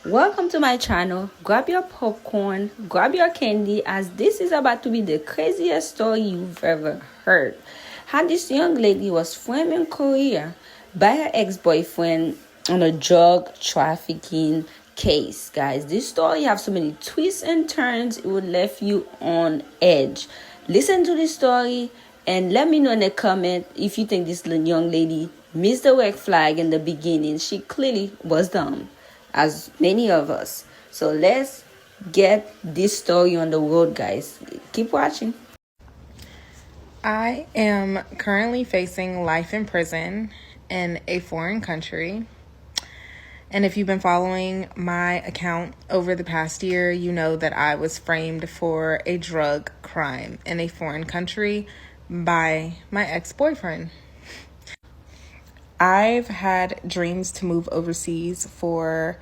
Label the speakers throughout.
Speaker 1: Welcome to my channel. Grab your popcorn, grab your candy, as this is about to be the craziest story you've ever heard. How this young lady was framed in Korea by her ex-boyfriend on a drug trafficking case. Guys, this story have so many twists and turns, it would left you on edge. Listen to this story and let me know in the comment if you think this young lady missed the red flag in the beginning. She clearly was dumb, as many of us. So let's get this story on the road, guys. Keep watching.
Speaker 2: I am currently facing life in prison in a foreign country. And if you've been following my account over the past year, you know that I was framed for a drug crime in a foreign country by my ex-boyfriend. I've had dreams to move overseas for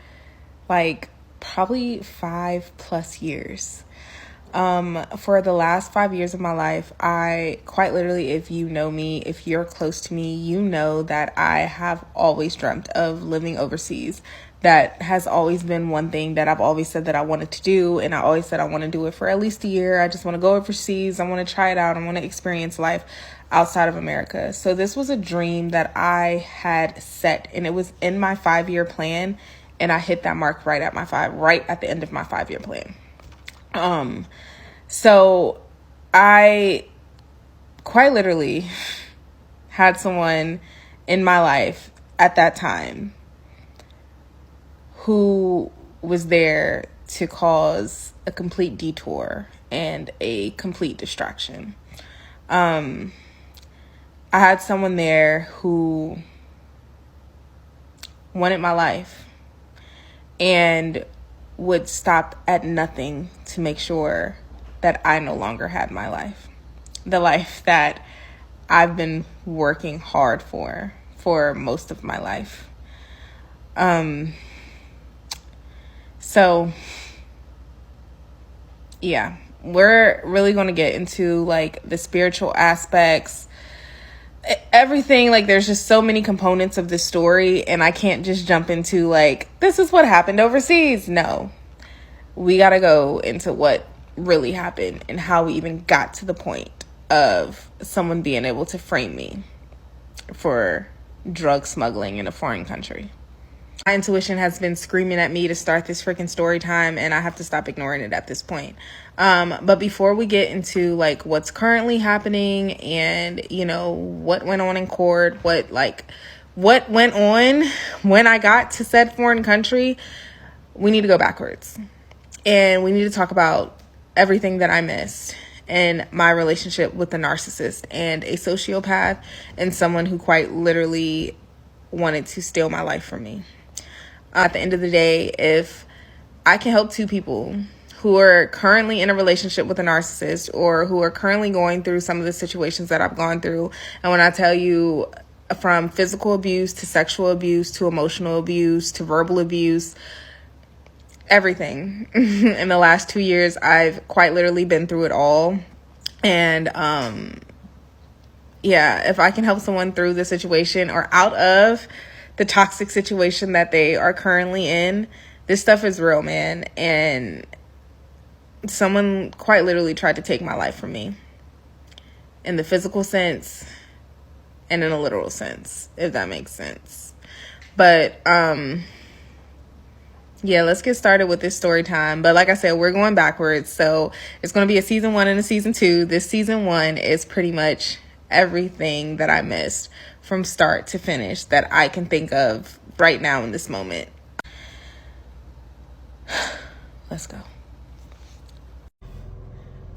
Speaker 2: probably 5+ years. For the last 5 years of my life, I quite literally, if you know me, if you're close to me, you know that I have always dreamt of living overseas. That has always been one thing that I've always said that I wanted to do. And I always said I want to do it for at least a year. I just want to go overseas. I want to try it out. I want to experience life outside of America. So this was a dream that I had set, and it was in my 5-year plan. And I hit that mark right at the end of my 5-year plan. So I quite literally had someone in my life at that time who was there to cause a complete detour and a complete distraction. I had someone there who wanted my life and would stop at nothing to make sure that I no longer had my life. The life that I've been working hard for most of my life. So yeah, we're really going to get into the spiritual aspects, everything. There's just so many components of this story, and I can't just jump into this is what happened overseas. No, we got to go into what really happened and how we even got to the point of someone being able to frame me for drug smuggling in a foreign country. My intuition has been screaming at me to start this freaking story time, and I have to stop ignoring it at this point. But before we get into what's currently happening and what went on in court, what went on when I got to said foreign country, we need to go backwards, and we need to talk about everything that I missed in my relationship with a narcissist and a sociopath, and someone who quite literally wanted to steal my life from me. At the end of the day, if I can help 2 people who are currently in a relationship with a narcissist, or who are currently going through some of the situations that I've gone through, and when I tell you, from physical abuse to sexual abuse to emotional abuse to verbal abuse, everything in the last 2 years, I've quite literally been through it all. And if I can help someone through the situation or out of the toxic situation that they are currently in, this stuff is real, man. And someone quite literally tried to take my life from me, in the physical sense and in a literal sense, if that makes sense. But let's get started with this story time. But like I said, we're going backwards. So it's going to be a season 1 and a season 2. This season 1 is pretty much everything that I missed from start to finish that I can think of right now in this moment. Let's go.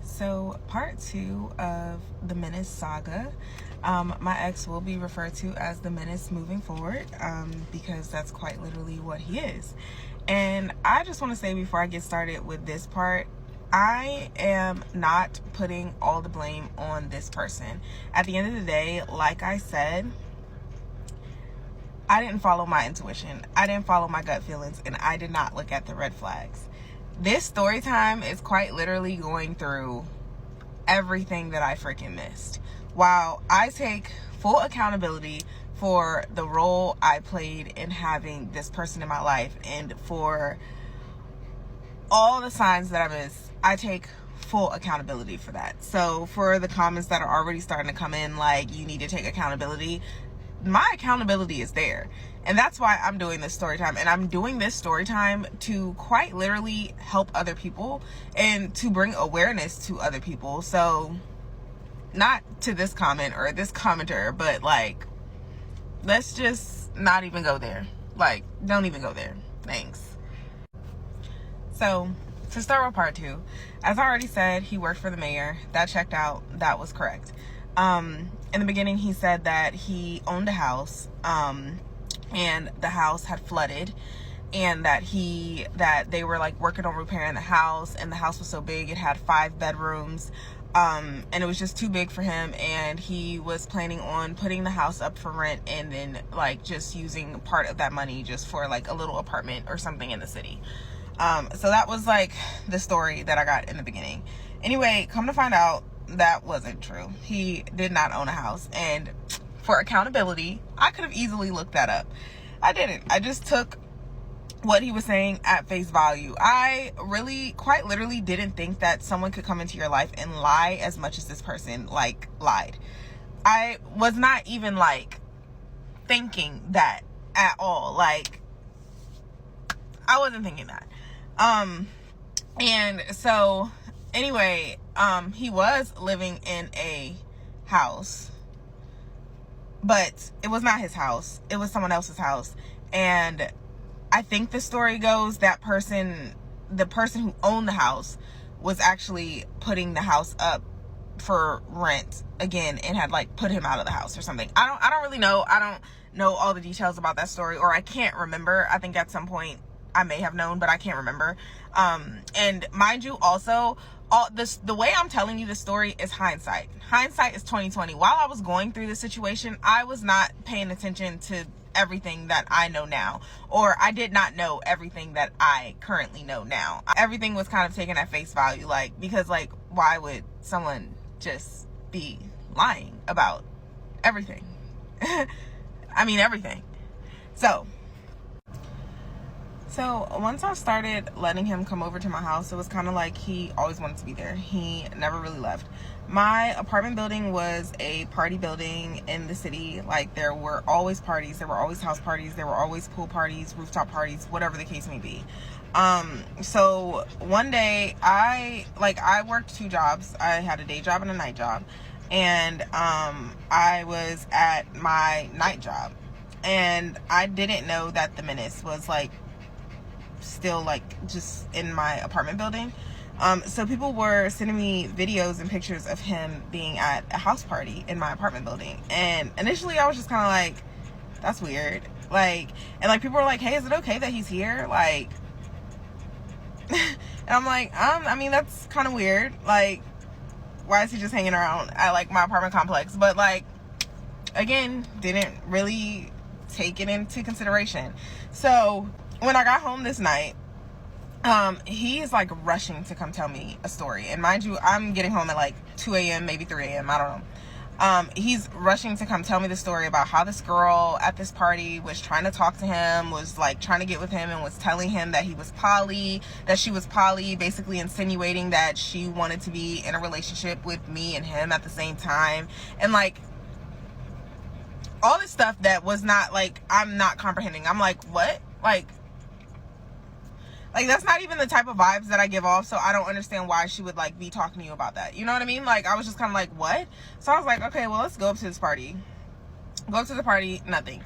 Speaker 2: So part 2 of the Menace saga. My ex will be referred to as the Menace moving forward, because that's quite literally what he is. And I just want to say, before I get started with this part, I am not putting all the blame on this person. At the end of the day, like I said, I didn't follow my intuition. I didn't follow my gut feelings, and I did not look at the red flags. This story time is quite literally going through everything that I freaking missed, while I take full accountability for the role I played in having this person in my life, and for all the signs that I miss. I take full accountability for that. So for the comments that are already starting to come in, like, you need to take accountability, my accountability is there. And that's why I'm doing this story time. And I'm doing this story time to quite literally help other people and to bring awareness to other people. So not to this comment or this commenter, but like, let's just not even go there. Like, don't even go there. Thanks. So to start with part 2, as I already said, he worked for the mayor. That checked out. That was correct. In the beginning, he said that he owned a house, and the house had flooded, and that they were like working on repairing the house, and the house was so big, it had 5 bedrooms, and it was just too big for him, and he was planning on putting the house up for rent, and then like just using part of that money just for like a little apartment or something in the city. So that was like the story that I got in the beginning. Anyway, come to find out, that wasn't true. He did not own a house, and for accountability, I could have easily looked that up. I didn't. I just took what he was saying at face value. I really, quite literally, didn't think that someone could come into your life and lie as much as this person like lied. I was not even like thinking that at all. Like, I wasn't thinking that. And so anyway, he was living in a house, but it was not his house. It was someone else's house. And I think the story goes that the person who owned the house was actually putting the house up for rent again and had like put him out of the house or something. I don't really know. I don't know all the details about that story, or I can't remember. I think at some point I may have known, but I can't remember. And mind you, also, the way I'm telling you the story is hindsight. Hindsight is 2020. While I was going through the situation, I was not paying attention to everything that I know now, or I did not know everything that I currently know now. Everything was kind of taken at face value, like, because like, why would someone just be lying about everything? I mean, everything. So once I started letting him come over to my house, it was kind of like he always wanted to be there. He never really left. My apartment building was a party building in the city. Like, there were always parties, there were always house parties, there were always pool parties, rooftop parties, whatever the case may be. So one day I worked 2 jobs. I had a day job and a night job. And I was at my night job, and I didn't know that the menace was like still like just in my apartment building. So people were sending me videos and pictures of him being at a house party in my apartment building, and initially I was just kind of like, that's weird. Like, and like people were like, hey, is it okay that he's here? Like, and I'm like, I mean, that's kind of weird. Like, why is he just hanging around at like my apartment complex? But like, again, didn't really take it into consideration. So when I got home this night, he's like rushing to come tell me a story. And mind you, I'm getting home at like 2 a.m., maybe 3 a.m. I don't know. He's rushing to come tell me the story about how this girl at this party was trying to talk to him, was like trying to get with him, and was telling him that he was poly, that she was poly, basically insinuating that she wanted to be in a relationship with me and him at the same time. And like, all this stuff that was not like, I'm not comprehending. I'm like, what? Like, that's not even the type of vibes that I give off, so I don't understand why she would, like, be talking to you about that. You know what I mean? Like, I was just kind of like, what? So I was like, okay, well, let's go up to this party. Go up to the party, nothing.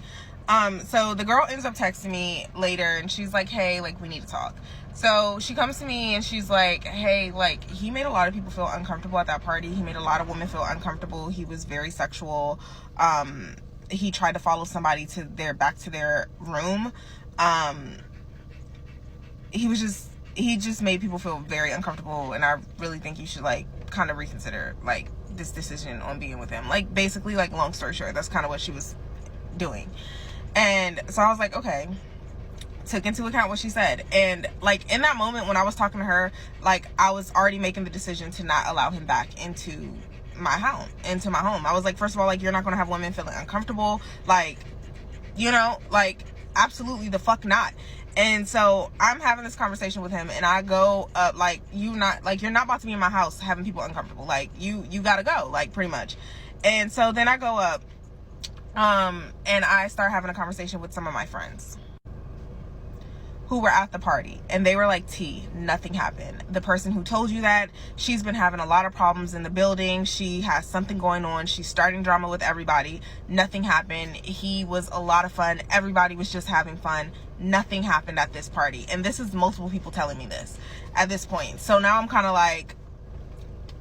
Speaker 2: So the girl ends up texting me later, and she's like, hey, like, we need to talk. So she comes to me, and she's like, hey, like, he made a lot of people feel uncomfortable at that party. He made a lot of women feel uncomfortable. He was very sexual. He tried to follow somebody back to their room. He just made people feel very uncomfortable, and I really think you should like kind of reconsider like this decision on being with him. Like, basically, like, long story short, that's kind of what she was doing. And so I was like, okay, took into account what she said. And like, in that moment when I was talking to her, like, I was already making the decision to not allow him back into my home. I was like, first of all, like, you're not going to have women feeling uncomfortable. Like, you know, like, absolutely the fuck not. And so I'm having this conversation with him, and I go up like, you're not about to be in my house having people uncomfortable. Like, you gotta go, like, pretty much. And so then I go up, and I start having a conversation with some of my friends who were at the party, and they were like, T, nothing happened. The person who told you that, she's been having a lot of problems in the building. She has something going on. She's starting drama with everybody. Nothing happened. He was a lot of fun. Everybody was just having fun. Nothing happened at this party. And this is multiple people telling me this at this point. So now I'm kind of like,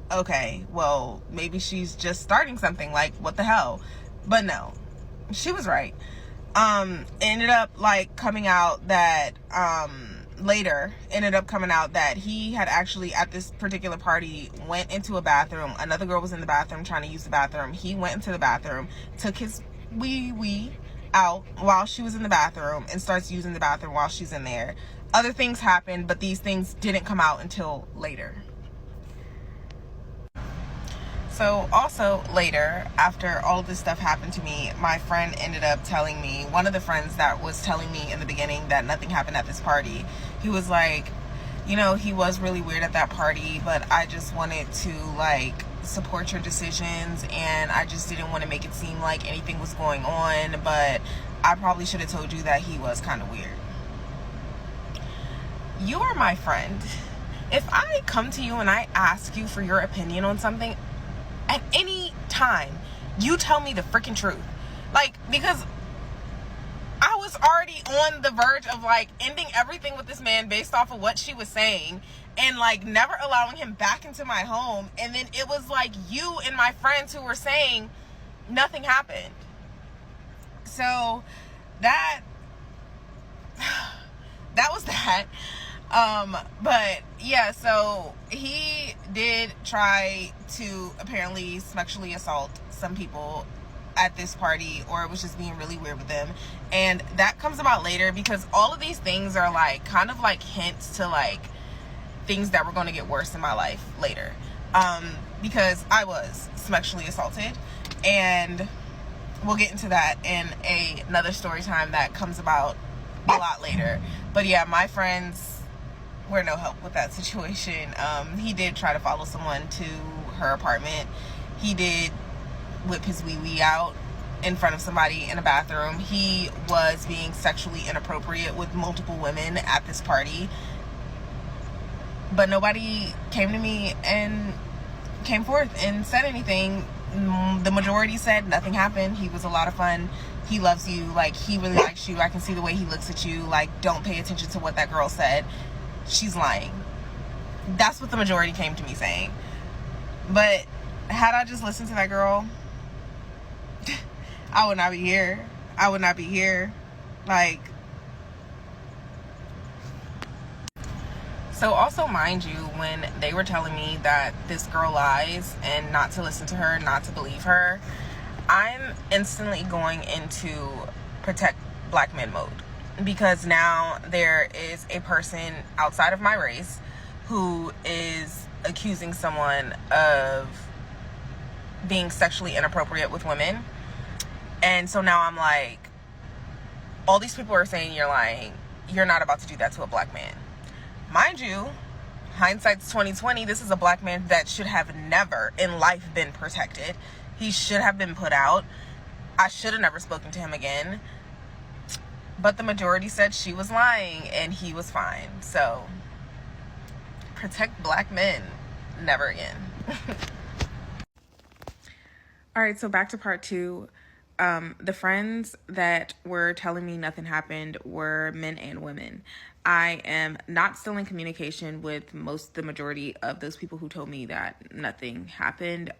Speaker 2: okay, well, maybe she's just starting something. Like, what the hell? But no, she was right. Ended up like coming out that later ended up coming out that he had actually at this particular party went into a bathroom. Another girl was in the bathroom trying to use the bathroom. He went into the bathroom, took his wee out while she was in the bathroom, and starts using the bathroom while she's in there. Other things happened, but these things didn't come out until later. So also later, after all of this stuff happened to me, my friend ended up telling me, one of the friends that was telling me in the beginning that nothing happened at this party, he was like, you know, he was really weird at that party, but I just wanted to like support your decisions, and I just didn't want to make it seem like anything was going on, but I probably should have told you that he was kind of weird. You are my friend. If I come to you and I ask you for your opinion on something, at any time, you tell me the freaking truth. Like, because I was already on the verge of like ending everything with this man based off of what she was saying, and like never allowing him back into my home. And then it was like you and my friends who were saying nothing happened. So that was that. But yeah, so he did try to apparently sexually assault some people at this party, or it was just being really weird with them. And that comes about later, because all of these things are like kind of like hints to like things that were going to get worse in my life later. Because I was sexually assaulted, and we'll get into that in another story time that comes about a lot later. But yeah, my friends were no help with that situation. He did try to follow someone to her apartment. He did whip his wee out in front of somebody in a bathroom. He was being sexually inappropriate with multiple women at this party. But nobody came to me and came forth and said anything. The majority said nothing happened. He was a lot of fun. He loves you. Like, he really likes you. I can see the way he looks at you. Like, don't pay attention to what that girl said. She's lying. That's what the majority came to me saying. But had I just listened to that girl, I would not be here. I would not be here. Like, so also, mind you, when they were telling me that this girl lies and not to listen to her, not to believe her, I'm instantly going into protect black men mode. Because now there is a person outside of my race who is accusing someone of being sexually inappropriate with women. And so now I'm like, all these people are saying you're lying. You're not about to do that to a black man. Mind you, hindsight's 2020. This is a black man that should have never in life been protected. He should have been put out. I should have never spoken to him again. But the majority said she was lying and he was fine. So, protect black men. Never again. All right, so back to part 2. The friends that were telling me nothing happened were men and women. I am not still in communication with the majority of those people who told me that nothing happened.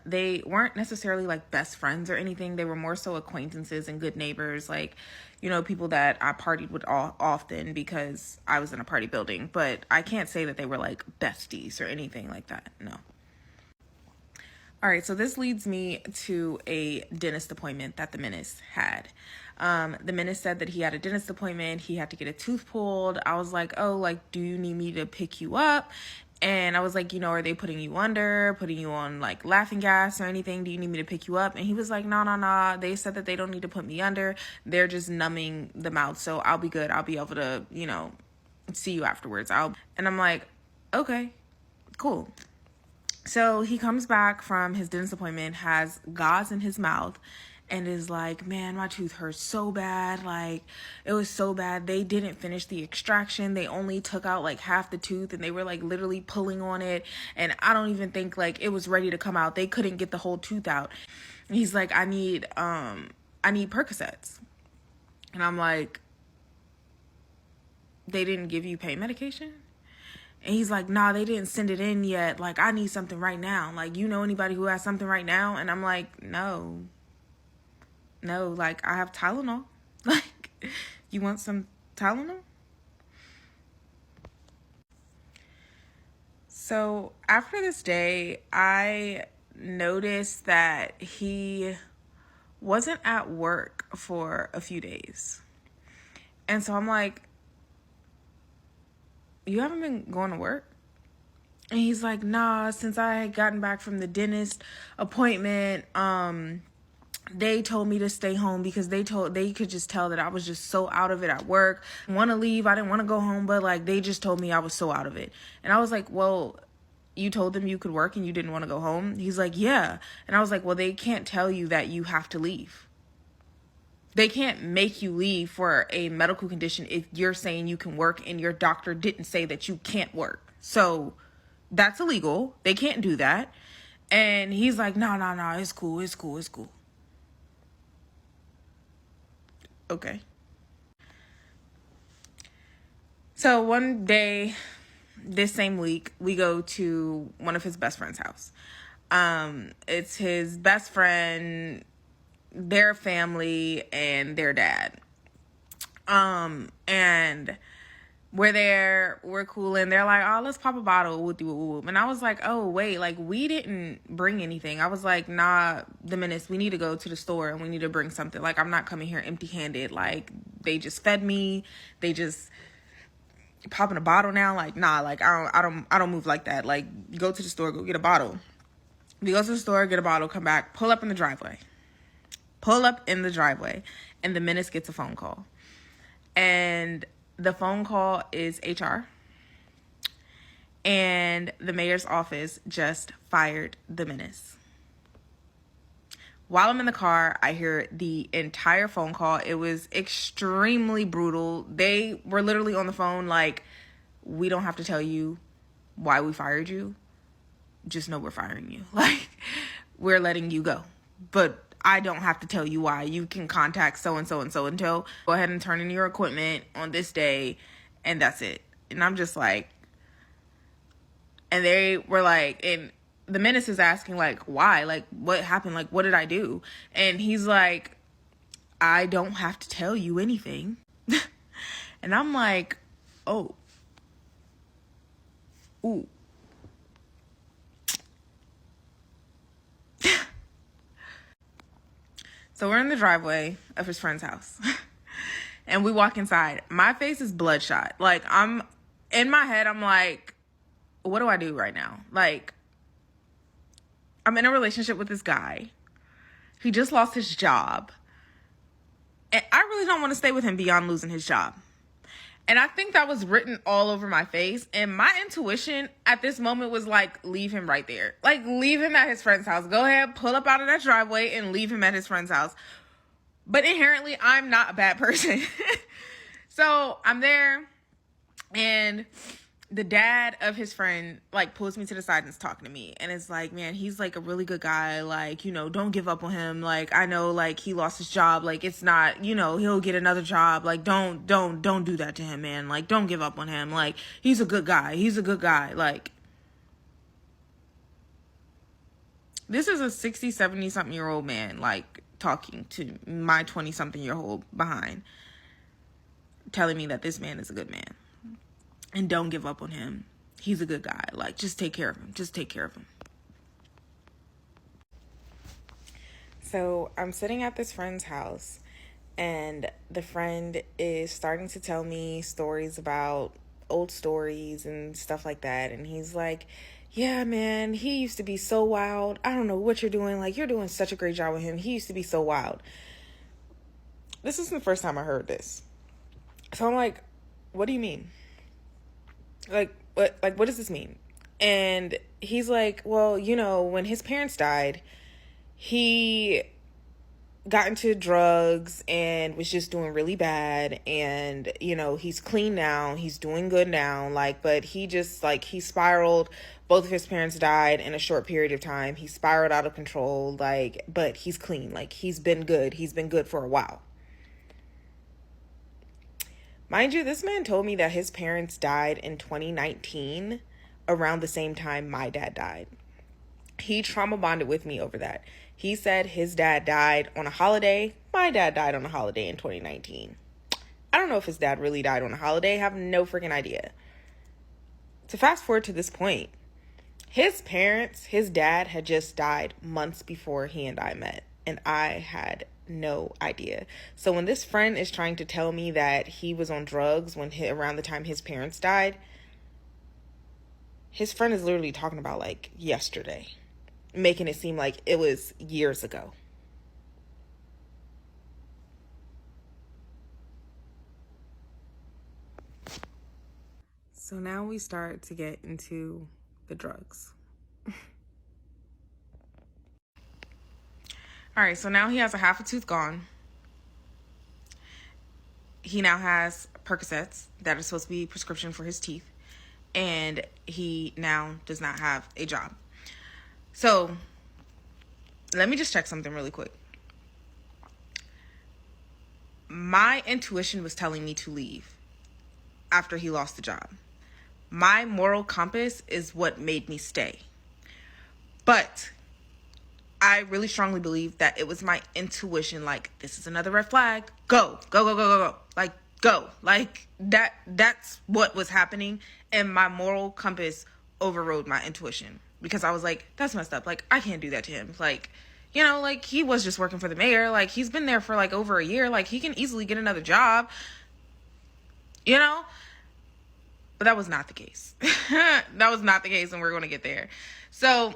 Speaker 2: They weren't necessarily like best friends or anything. They were more so acquaintances and good neighbors, like, you know, people that I partied with often because I was in a party building. But I can't say that they were like besties or anything like that. No. All right, so this leads me to a dentist appointment that the menace had. The menace said that he had a dentist appointment. He had to get a tooth pulled. I was like, oh, like, do you need me to pick you up? And I was like, are they putting you under, putting you on like laughing gas or anything? Do you need me to pick you up? And he was like, no. They said that they don't need to put me under. They're just numbing the mouth. So I'll be good. I'll be able to, see you afterwards. And I'm like, okay, cool. So he comes back from his dentist appointment, has gauze in his mouth, and is like, man, my tooth hurts so bad. Like, it was so bad. They didn't finish the extraction. They only took out like half the tooth, and they were like literally pulling on it. And I don't even think like it was ready to come out. They couldn't get the whole tooth out. And he's like, I need Percocets. And I'm like, they didn't give you pain medication? And he's like, nah, they didn't send it in yet. Like, I need something right now. Like, you know anybody who has something right now? And I'm like, no, like, I have Tylenol. Like, you want some Tylenol? So after this day, I noticed that he wasn't at work for a few days. And so I'm like, you haven't been going to work? And he's like, nah, since I had gotten back from the dentist appointment, they told me to stay home because they could just tell that I was just so out of it at work. I want to leave. I didn't want to go home, but like they just told me I was so out of it. And I was like, well, you told them you could work and you didn't want to go home? He's like, yeah. And I was like, well, they can't tell you that you have to leave. They can't make you leave for a medical condition if you're saying you can work and your doctor didn't say that you can't work. So that's illegal. They can't do that. And he's like, no, it's cool. Okay. So one day, this same week, we go to one of his best friend's house. It's his best friend, their family, and their dad. And we're there, we're cooling. They're like, oh, let's pop a bottle. Whoop, whoop, whoop. And I was like, oh, wait, like, we didn't bring anything. I was like, nah, the menace, we need to go to the store and we need to bring something. Like, I'm not coming here empty-handed. Like, they just fed me. They just popping a bottle now. Like, nah, like, I don't move like that. Like, go to the store, go get a bottle. We go to the store, get a bottle, come back, pull up in the driveway. And the menace gets a phone call. And the phone call is HR. And the mayor's office just fired the menace. While I'm in the car, I hear the entire phone call. It was extremely brutal. They were literally on the phone like, we don't have to tell you why we fired you. Just know we're firing you. Like, we're letting you go. But I don't have to tell you why. You can contact so-and-so and so-and-so. Go ahead and turn in your equipment on this day, and that's it. And I'm just like, and they were like, and the menace is asking, like, why? Like, what happened? Like, what did I do? And he's like, I don't have to tell you anything. And I'm like, oh. Ooh. So we're in the driveway of his friend's house. And we walk inside. My face is bloodshot. Like, I'm in my head, I'm like, what do I do right now? Like, I'm in a relationship with this guy. He just lost his job. And I really don't want to stay with him beyond losing his job. And I think that was written all over my face. And my intuition at this moment was like, leave him right there. Like, leave him at his friend's house. Go ahead, pull up out of that driveway and leave him at his friend's house. But inherently, I'm not a bad person. So I'm there, and the dad of his friend, like, pulls me to the side and is talking to me. And it's like, man, he's, like, a really good guy. Like, don't give up on him. Like, I know, like, he lost his job. Like, it's not, he'll get another job. Like, don't do that to him, man. Like, don't give up on him. Like, he's a good guy. Like, this is a 60, 70-something-year-old man, like, talking to my 20-something-year-old behind, telling me that this man is a good man. And don't give up on him. He's a good guy. Like, just take care of him. So I'm sitting at this friend's house, and the friend is starting to tell me stories about old stories and stuff like that. And he's like, yeah, man, he used to be so wild. I don't know what you're doing. Like, you're doing such a great job with him. He used to be so wild. This isn't the first time I heard this. So I'm like, what do you mean? Like, what does this mean? And he's like, well, you know, when his parents died, he got into drugs and was just doing really bad. And, you know, he's clean now. He's doing good now. Like, but he just, like, he spiraled. Both of his parents died in a short period of time. He spiraled out of control. Like, but he's clean. Like, he's been good. He's been good for a while. Mind you, this man told me that his parents died in 2019, around the same time my dad died. He trauma bonded with me over that. He said his dad died on a holiday. My dad died on a holiday in 2019. I don't know if his dad really died on a holiday. I have no freaking idea. To fast forward to this point, his parents, his dad had just died months before he and I met. And I had no idea. So when this friend is trying to tell me that he was on drugs around the time his parents died, his friend is literally talking about like yesterday, making it seem like it was years ago. So now we start to get into the drugs. All right, so now he has a half a tooth gone. He now has Percocets that are supposed to be prescription for his teeth. And he now does not have a job. So let me just check something really quick. My intuition was telling me to leave after he lost the job. My moral compass is what made me stay. But I really strongly believe that it was my intuition, like, this is another red flag. Go. Like, go. Like, that's what was happening. And my moral compass overrode my intuition. Because I was like, that's messed up. Like, I can't do that to him. Like, you know, like, he was just working for the mayor. Like, he's been there for, like, over a year. Like, he can easily get another job. You know? But that was not the case. That was not the case, and we're going to get there. So,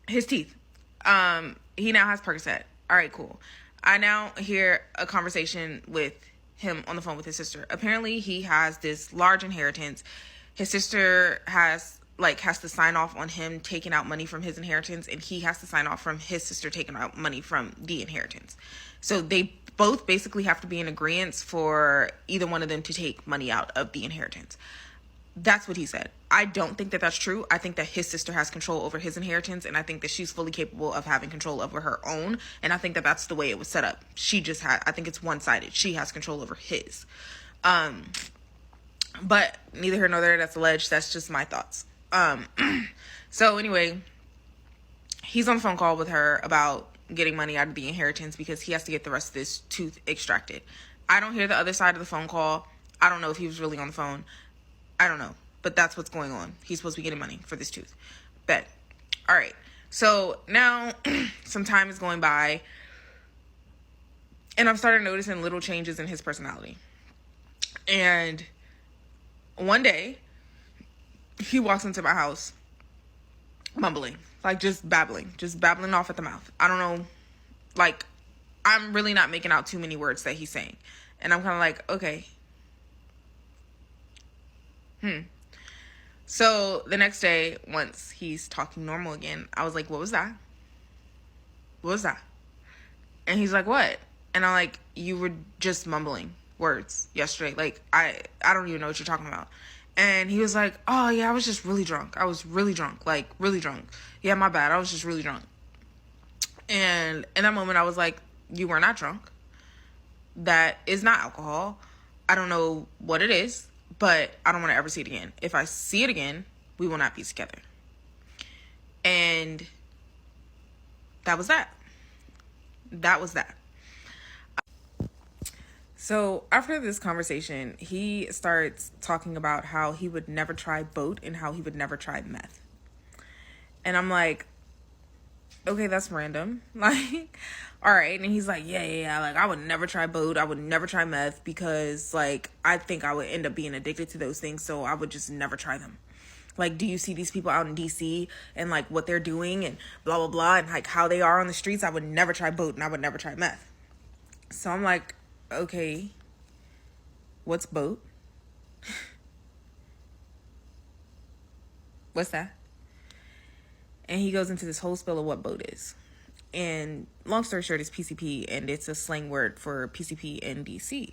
Speaker 2: his teeth. He now has Percocet. All right, cool. I now hear a conversation with him on the phone with his sister. Apparently, he has this large inheritance. His sister has to sign off on him taking out money from his inheritance, and he has to sign off from his sister taking out money from the inheritance. So they both basically have to be in agreement for either one of them to take money out of the inheritance. That's what he said. I don't think that that's true. I think that his sister has control over his inheritance, and I think that she's fully capable of having control over her own, and I think that that's the way it was set up. I think it's one-sided. She has control over his. But neither here nor there, that's alleged. That's just my thoughts. So anyway, he's on a phone call with her about getting money out of the inheritance because he has to get the rest of this tooth extracted. I don't hear the other side of the phone call. I don't know if he was really on the phone. I don't know, but that's what's going on. He's supposed to be getting money for this tooth. Bet. All right. So now some time is going by, and I've started noticing little changes in his personality. And one day, he walks into my house mumbling, like just babbling off at the mouth. I don't know, like, I'm really not making out too many words that he's saying. And I'm kind of like, okay. So the next day, once he's talking normal again, I was like, what was that? What was that? And he's like, what? And I'm like, you were just mumbling words yesterday. Like, I don't even know what you're talking about. And he was like, oh yeah, I was just really drunk. I was really drunk, like really drunk. Yeah, my bad. I was just really drunk. And in that moment, I was like, you were not drunk. That is not alcohol. I don't know what it is, but I don't want to ever see it again. If I see it again, we will not be together. And that was that. That was that. So after this conversation, he starts talking about how he would never try boat and how he would never try meth. And I'm like, okay, that's random. Like, all right. And he's like, yeah. Like, I would never try boat. I would never try meth because, like, I think I would end up being addicted to those things. So I would just never try them. Like, do you see these people out in DC and, like, what they're doing and blah, blah, blah, and, like, how they are on the streets? I would never try boat and I would never try meth. So I'm like, okay, what's boat? What's that? And he goes into this whole spill of what boat is. And long story short, it's PCP, and it's a slang word for PCP in DC.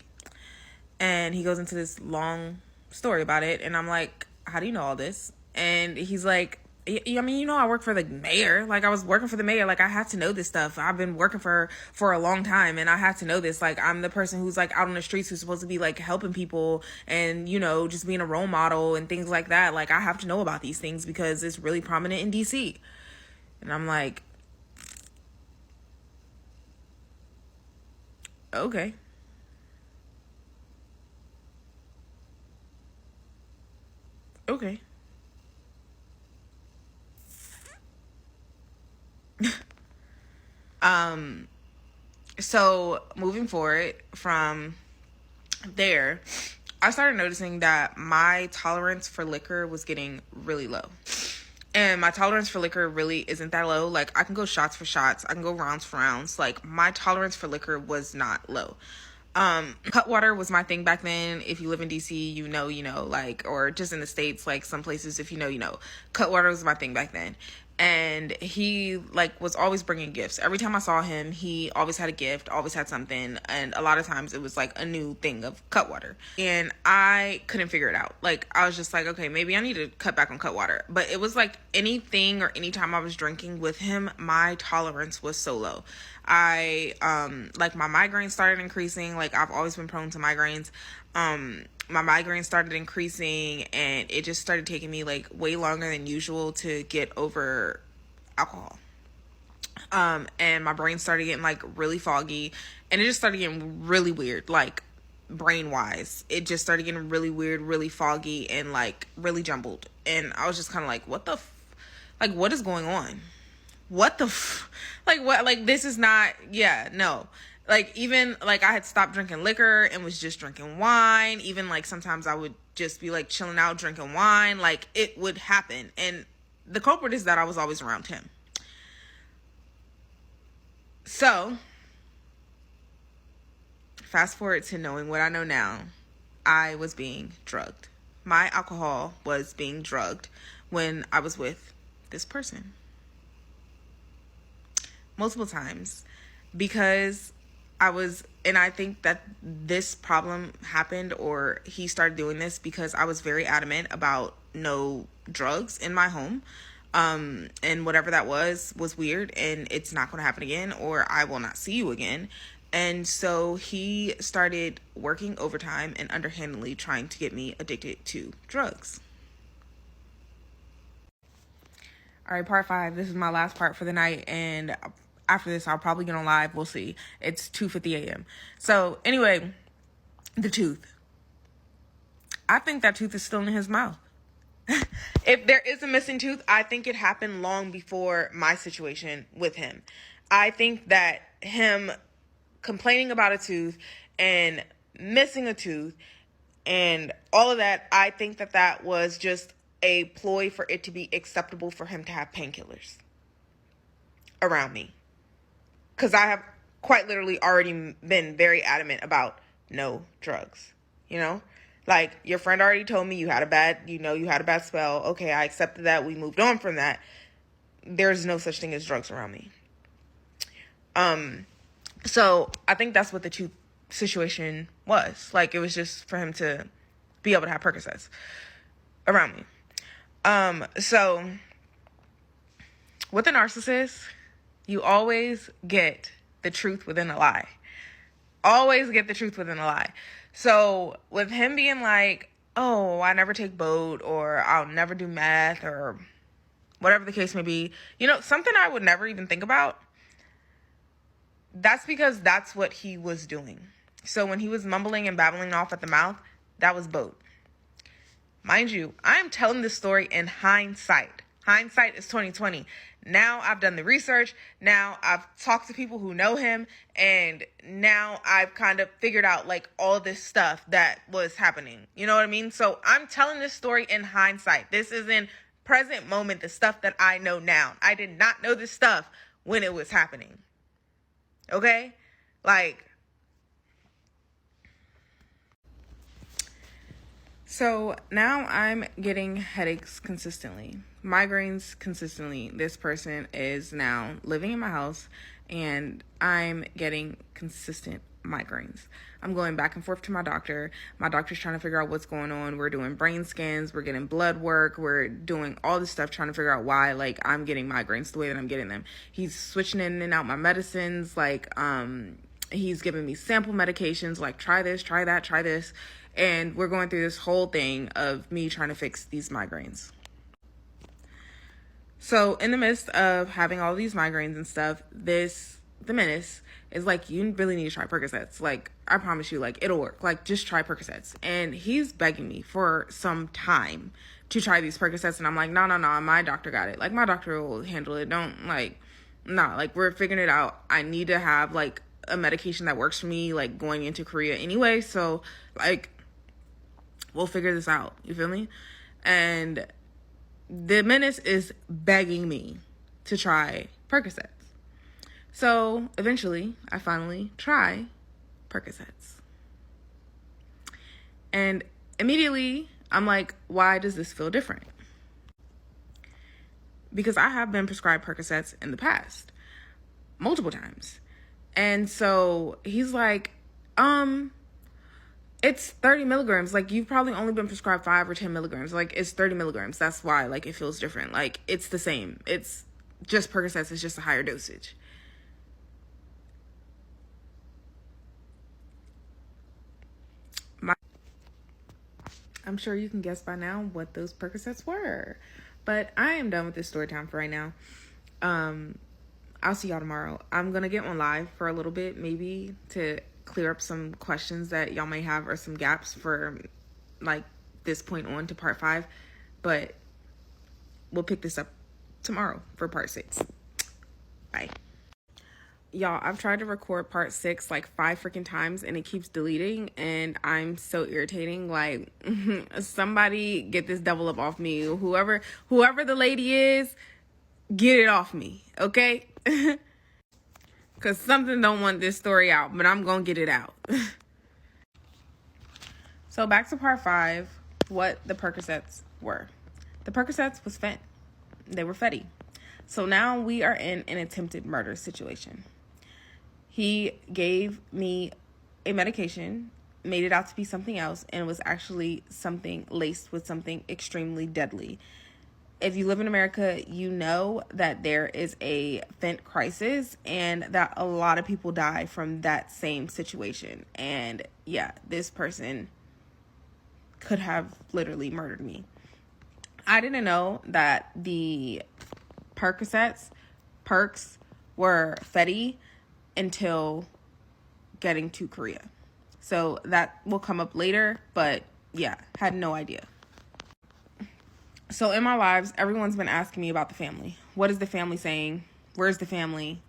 Speaker 2: And he goes into this long story about it, and I'm like, how do you know all this? And he's like, I mean, you know, I work for the mayor. Like, I was working for the mayor. Like, I have to know this stuff. I've been working for a long time, and I have to know this. Like, I'm the person who's, like, out on the streets who's supposed to be, like, helping people and, you know, just being a role model and things like that. Like, I have to know about these things because it's really prominent in DC. And I'm like, okay. Okay. So moving forward from there, I started noticing that my tolerance for liquor was getting really low. And my tolerance for liquor really isn't that low. Like, I can go shots for shots. I can go rounds for rounds. Like, my tolerance for liquor was not low. Cutwater was my thing back then. If you live in DC, you know, like, or just in the States, like some places, if you know, you know. Cutwater was my thing back then. And he, like, was always bringing gifts. Every time I saw him, he always had a gift, always had something. And a lot of times it was, like, a new thing of Cutwater. And I couldn't figure it out. Like, I was just like, okay, maybe I need to cut back on Cutwater. But it was, like, anything or anytime I was drinking with him, my tolerance was so low. Like, my migraines started increasing. Like, I've always been prone to migraines. My migraine started increasing, and it just started taking me, like, way longer than usual to get over alcohol. And my brain started getting, like, really foggy, and it just started getting really weird, like, brain-wise. It just started getting really weird, really foggy, and, like, really jumbled. And I was just kind of like, what is going on? What this is not, no. Like, even, like, I had stopped drinking liquor and was just drinking wine. Even, like, sometimes I would just be, like, chilling out, drinking wine. Like, it would happen. And the culprit is that I was always around him. So, fast forward to knowing what I know now, I was being drugged. My alcohol was being drugged when I was with this person. Multiple times. Because and I think that this problem happened, or he started doing this because I was very adamant about no drugs in my home. And whatever that was weird, and it's not going to happen again, or I will not see you again. And so he started working overtime and underhandedly trying to get me addicted to drugs. All right, part 5. This is my last part for the night, and after this, I'll probably get on live. We'll see. It's 2:50 a.m. So anyway, the tooth. I think that tooth is still in his mouth. If there is a missing tooth, I think it happened long before my situation with him. I think that him complaining about a tooth and missing a tooth and all of that, I think that was just a ploy for it to be acceptable for him to have painkillers around me. Because I have quite literally already been very adamant about no drugs, you know? Like, your friend already told me you had a bad spell. Okay, I accepted that. We moved on from that. There's no such thing as drugs around me. So I think that's what the tooth situation was. Like, it was just for him to be able to have Percocets around me. So with a narcissist, you always get the truth within a lie. Always get the truth within a lie. So with him being like, oh, I never take boat, or I'll never do meth, or whatever the case may be, you know, something I would never even think about. That's because that's what he was doing. So when he was mumbling and babbling off at the mouth, that was boat. Mind you, I'm telling this story in hindsight. Hindsight is 2020. Now I've done the research. Now I've talked to people who know him, and now I've kind of figured out like all this stuff that was happening. You know what I mean? So I'm telling this story in hindsight. This is in present moment, the stuff that I know now. I did not know this stuff when it was happening. Okay? Like, so now I'm getting headaches consistently, migraines consistently. This person is now living in my house and I'm getting consistent migraines. I'm going back and forth to my doctor. My doctor's trying to figure out what's going on. We're doing brain scans, we're getting blood work, we're doing all this stuff trying to figure out why like I'm getting migraines the way that I'm getting them. He's switching in and out my medicines, like he's giving me sample medications, like try this, try that, try this. And we're going through this whole thing of me trying to fix these migraines. So in the midst of having all these migraines and stuff, the menace is like, you really need to try Percocets. Like, I promise you, like, it'll work. Like, just try Percocets. And he's begging me for some time to try these Percocets. And I'm like, no, my doctor got it. Like, my doctor will handle it. Don't, like, nah, like, we're figuring it out. I need to have, like, a medication that works for me, like, going into Korea anyway. So, like, we'll figure this out. You feel me? And the menace is begging me to try Percocets. So eventually, I finally try Percocets. And immediately, I'm like, why does this feel different? Because I have been prescribed Percocets in the past, multiple times. And so he's like, it's 30 milligrams. Like, you've probably only been prescribed 5 or 10 milligrams. Like, it's 30 milligrams. That's why, like, it feels different. Like, it's the same. It's just Percocets. It's just a higher dosage. I'm sure you can guess by now what those Percocets were. But I am done with this story time for right now. I'll see y'all tomorrow. I'm going to get on live for a little bit, maybe to clear up some questions that y'all may have or some gaps for like this point on to part 5. But we'll pick this up tomorrow for part 6. Bye. Y'all, I've tried to record part 6 like 5 freaking times and it keeps deleting and I'm so irritating. Like, somebody get this devil up off me. Whoever the lady is, get it off me, okay? Because something don't want this story out, but I'm gonna get it out. So back to part 5, what the Percocets were. The Percocets was fent. They were Fetty. So now we are in an attempted murder situation. He gave me a medication, made it out to be something else, and it was actually something laced with something extremely deadly. If you live in America, you know that there is a fent crisis and that a lot of people die from that same situation. And yeah, this person could have literally murdered me. I didn't know that the perks were Fetty until getting to Korea. So that will come up later, but yeah, had no idea. So in my lives, everyone's been asking me about the family. What is the family saying? Where's the family?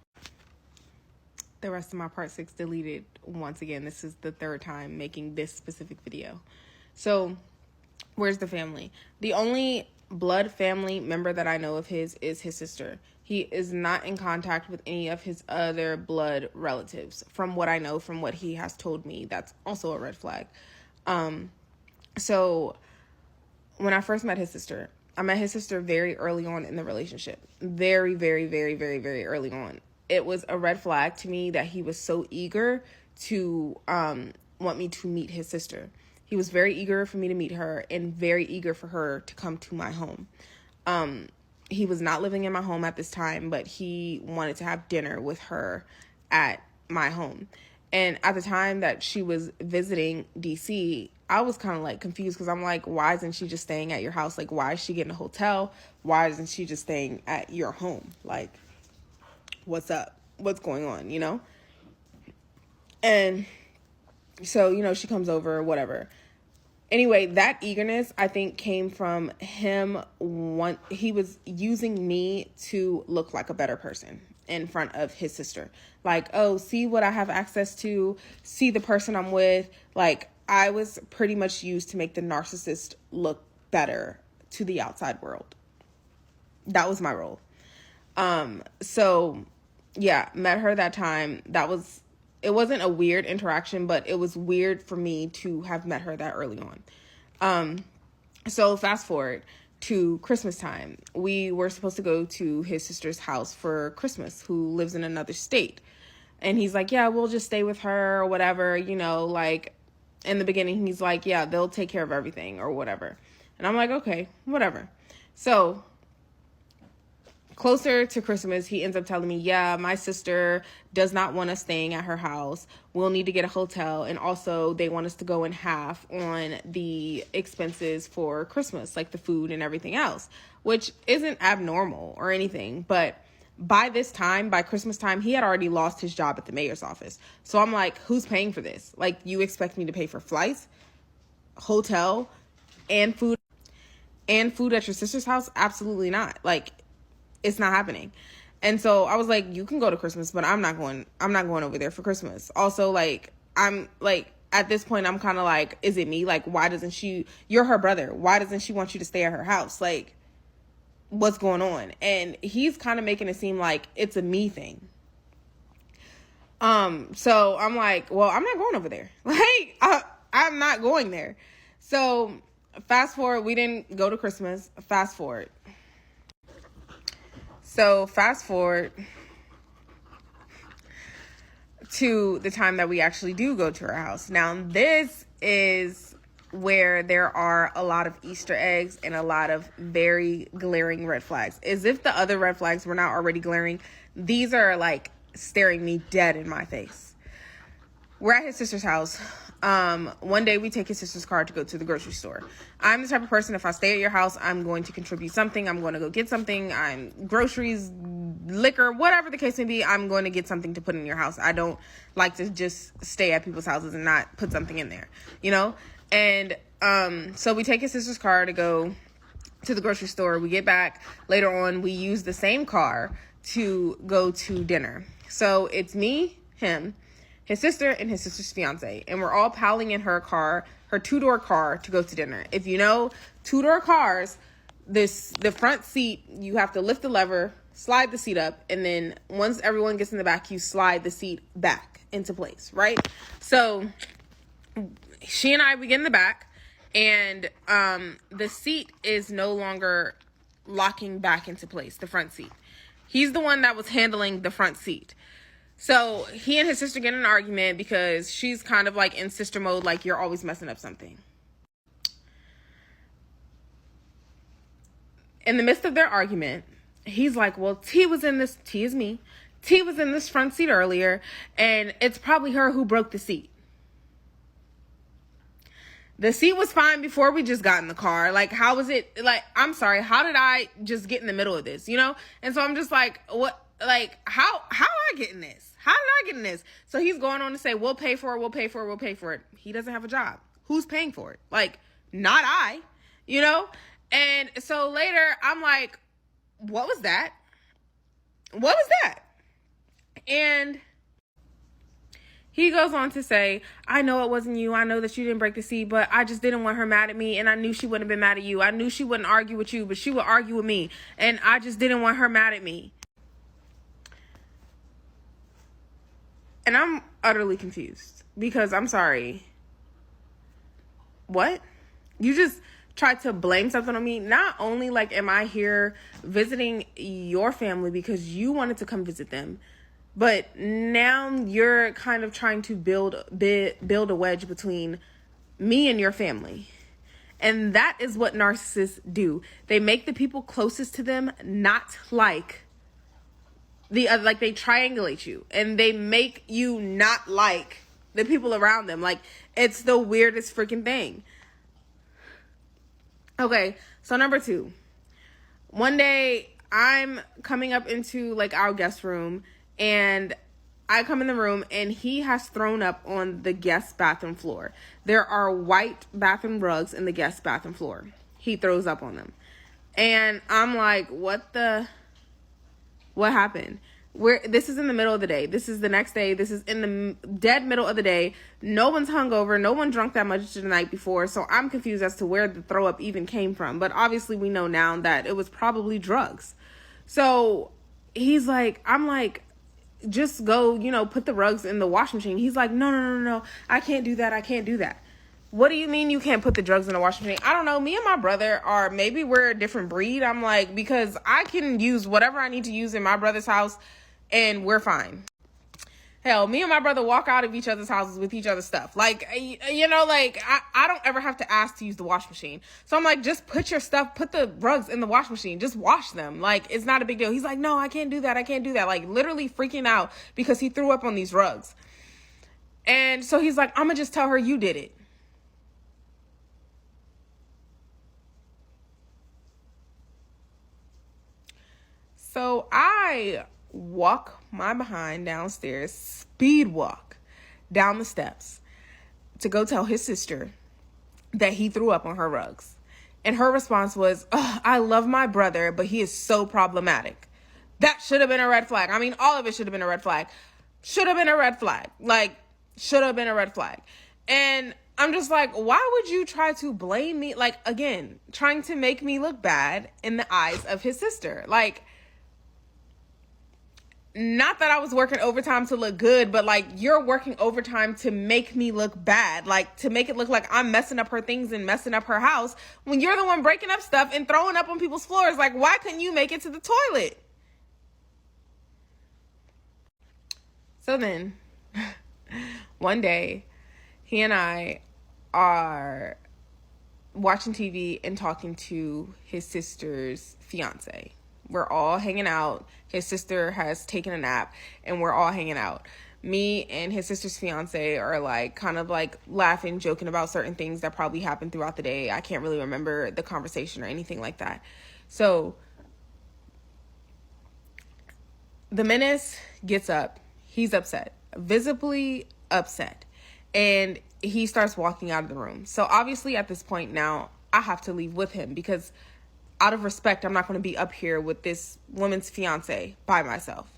Speaker 2: The rest of my part 6 deleted once again. This is the 3rd time making this specific video. So where's the family? The only blood family member that I know of his is his sister. He is not in contact with any of his other blood relatives. From what I know, from what he has told me, that's also a red flag. So when I first met his sister, I met his sister very early on in the relationship. Very, very, very, very, very early on. It was a red flag to me that he was so eager to want me to meet his sister. He was very eager for me to meet her and very eager for her to come to my home. He was not living in my home at this time, but he wanted to have dinner with her at my home. And at the time that she was visiting DC, I was kind of like confused because I'm like, why isn't she just staying at your house? Like, why is she getting a hotel? Why isn't she just staying at your home? Like, what's up? What's going on, you know? And so, you know, she comes over, whatever. Anyway, that eagerness, I think, came from him. He was using me to look like a better person in front of his sister. Like, oh, see what I have access to, see the person I'm with. Like, I was pretty much used to make the narcissist look better to the outside world. That was my role. So yeah, met her that time. It wasn't a weird interaction, but it was weird for me to have met her that early on. So fast forward to Christmas time. We were supposed to go to his sister's house for Christmas, who lives in another state. And he's like, yeah, we'll just stay with her or whatever, like in the beginning, he's like, yeah, they'll take care of everything or whatever. And I'm like, okay, whatever. So closer to Christmas, he ends up telling me, yeah, my sister does not want us staying at her house. We'll need to get a hotel. And also they want us to go in half on the expenses for Christmas, like the food and everything else, which isn't abnormal or anything. But by Christmas time, he had already lost his job at the mayor's office. So I'm like, who's paying for this? Like, you expect me to pay for flights, hotel, and food at your sister's house? Absolutely not. Like, it's not happening. And so I was like, you can go to Christmas, but I'm not going over there for Christmas. Also, like, I'm like, at this point, I'm kind of like, is it me? Like, why doesn't you're her brother. Why doesn't she want you to stay at her house? Like, what's going on? And he's kind of making it seem like it's a me thing. So I'm like, well, I'm not going over there. Like, I'm not going there. So fast forward, we didn't go to Christmas. Fast forward to the time that we actually do go to her house. Now, this is where there are a lot of Easter eggs and a lot of very glaring red flags. As if the other red flags were not already glaring, these are like staring me dead in my face. We're at his sister's house. One day we take his sister's car to go to the grocery store. I'm the type of person, if I stay at your house, I'm going to contribute something. I'm going to go get something. Groceries, liquor, whatever the case may be, I'm going to get something to put in your house. I don't like to just stay at people's houses and not put something in there, And, so we take his sister's car to go to the grocery store. We get back later on. We use the same car to go to dinner. So it's me, him, his sister, and his sister's fiance. And we're all piling in her car, her 2-door car, to go to dinner. If you know 2-door cars, the front seat, you have to lift the lever, slide the seat up, and then once everyone gets in the back, you slide the seat back into place, right? So she and I, we get in the back, and the seat is no longer locking back into place, the front seat. He's the one that was handling the front seat. So he and his sister get in an argument because she's kind of like in sister mode, like, you're always messing up something. In the midst of their argument, he's like, well, T is me. T was in this front seat earlier, and it's probably her who broke the seat. The seat was fine before we just got in the car. Like, how was it? Like, I'm sorry, how did I just get in the middle of this, And so I'm just like, what? Like, how I get in this? How did I get in this? So he's going on to say, we'll pay for it. He doesn't have a job. Who's paying for it? Like, not I, And so later I'm like, what was that? And he goes on to say, I know it wasn't you. I know that you didn't break the seat, but I just didn't want her mad at me. And I knew she wouldn't have been mad at you. I knew she wouldn't argue with you, but she would argue with me. And I just didn't want her mad at me. And I'm utterly confused because I'm sorry. What? You just tried to blame something on me? Not only like am I here visiting your family because you wanted to come visit them, but now you're kind of trying to build a wedge between me and your family. And that is what narcissists do. They make the people closest to them not like the other, like they triangulate you and they make you not like the people around them. Like, it's the weirdest freaking thing. Okay, so number 2. One day I'm coming up into like our guest room, and I come in the room and he has thrown up on the guest bathroom floor. There are white bathroom rugs in the guest bathroom floor. He throws up on them. And I'm like, what happened? This is in the middle of the day. This is the next day. This is in the dead middle of the day. No one's hungover. No one drunk that much the night before. So I'm confused as to where the throw up even came from. But obviously we know now that it was probably drugs. So he's like, I'm like, just go, put the rugs in the washing machine. He's like, no. I can't do that. I can't do that. What do you mean you can't put the drugs in the washing machine? I don't know. Me and my brother maybe we're a different breed. I'm like, because I can use whatever I need to use in my brother's house and we're fine. Hell, me and my brother walk out of each other's houses with each other's stuff. Like, I don't ever have to ask to use the wash machine. So I'm like, just put the rugs in the wash machine. Just wash them. Like, it's not a big deal. He's like, no, I can't do that. Like, literally freaking out because he threw up on these rugs. And so he's like, I'm going to just tell her you did it. So I walk my behind downstairs, speed walk down the steps to go tell his sister that he threw up on her rugs. And her response was, oh, I love my brother, but he is so problematic. That should have been a red flag. I mean, all of it should have been a red flag. Should have been a red flag. And I'm just like, why would you try to blame me? Like, again, trying to make me look bad in the eyes of his sister. Like, not that I was working overtime to look good, but like, you're working overtime to make me look bad, like to make it look like I'm messing up her things and messing up her house when you're the one breaking up stuff and throwing up on people's floors. Like, why couldn't you make it to the toilet? So then one day he and I are watching TV and talking to his sister's fiance. We're all hanging out. His sister has taken a nap and we're all hanging out. Me and his sister's fiance are like kind of like laughing, joking about certain things that probably happened throughout the day. I can't really remember the conversation or anything like that. So the menace gets up. He's upset, visibly upset. And he starts walking out of the room. So obviously at this point now, I have to leave with him because out of respect, I'm not going to be up here with this woman's fiance by myself,